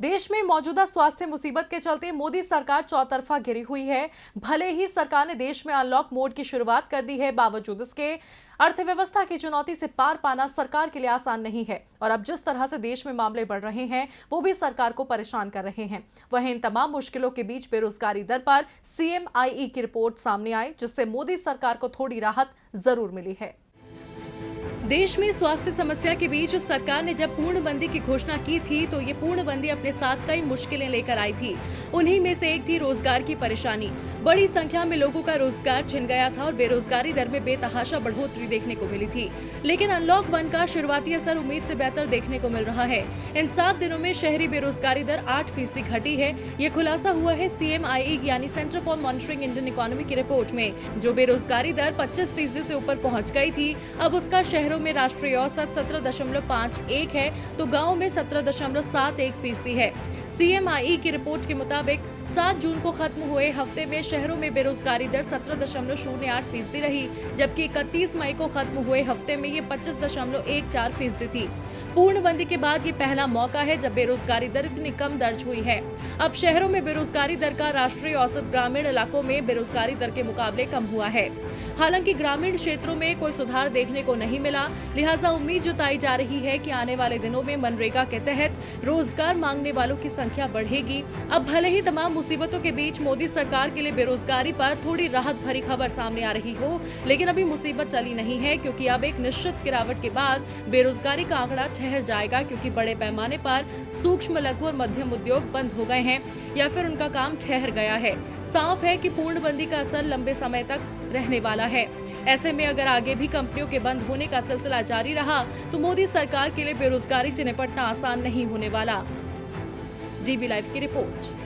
देश में मौजूदा स्वास्थ्य मुसीबत के चलते मोदी सरकार चौतरफा घिरी हुई है। भले ही सरकार ने देश में अनलॉक मोड की शुरुआत कर दी है, बावजूद इसके अर्थव्यवस्था की चुनौती से पार पाना सरकार के लिए आसान नहीं है। और अब जिस तरह से देश में मामले बढ़ रहे हैं, वो भी सरकार को परेशान कर रहे हैं। वहीं इन तमाम मुश्किलों के बीच बेरोजगारी दर पर CMIE की रिपोर्ट सामने आई, जिससे मोदी सरकार को थोड़ी राहत जरूर मिली है। देश में स्वास्थ्य समस्या के बीच सरकार ने जब पूर्णबंदी की घोषणा की थी, तो ये पूर्णबंदी अपने साथ कई मुश्किलें लेकर आई थी। उन्हीं में से एक थी रोजगार की परेशानी। बड़ी संख्या में लोगों का रोजगार छिन गया था और बेरोजगारी दर में बेतहाशा बढ़ोतरी देखने को मिली थी। लेकिन अनलॉक 1 का शुरुआती असर उम्मीद से बेहतर देखने को मिल रहा है। इन 7 दिनों में शहरी बेरोजगारी दर 8% घटी है। ये खुलासा हुआ है CMIE यानी centre for monitoring Indian economy की रिपोर्ट में। जो बेरोजगारी दर 25% से ऊपर पहुँच गई थी, अब उसका शहरों में राष्ट्रीय औसत 17.51 है, तो गाँव में 17.71% है। CMIE की रिपोर्ट के मुताबिक 7 जून को खत्म हुए हफ्ते में शहरों में बेरोजगारी दर 17.08% रही, जबकि 31 मई को खत्म हुए हफ्ते में ये 25.14% थी। पूर्णबंदी के बाद ये पहला मौका है जब बेरोजगारी दर इतनी कम दर्ज हुई है। अब शहरों में बेरोजगारी दर का राष्ट्रीय औसत ग्रामीण इलाकों में बेरोजगारी दर के मुकाबले कम हुआ है। हालांकि ग्रामीण क्षेत्रों में कोई सुधार देखने को नहीं मिला, लिहाजा उम्मीद जताई जा रही है कि आने वाले दिनों में मनरेगा के तहत रोजगार मांगने वालों की संख्या बढ़ेगी। अब भले ही तमाम मुसीबतों के बीच मोदी सरकार के लिए बेरोजगारी पर थोड़ी राहत भरी खबर सामने आ रही हो, लेकिन अभी मुसीबत चली नहीं है, क्योंकि अब एक निश्चित गिरावट के बाद बेरोजगारी का आंकड़ा ठहर जाएगा, क्योंकि बड़े पैमाने पर सूक्ष्म, लघु और मध्यम उद्योग बंद हो गए हैं या फिर उनका काम ठहर गया है। साफ है कि पूर्णबंदी का असर लंबे समय तक रहने वाला है। ऐसे में अगर आगे भी कंपनियों के बंद होने का सिलसिला जारी रहा, तो मोदी सरकार के लिए बेरोजगारी से निपटना आसान नहीं होने वाला। DB लाइव की रिपोर्ट।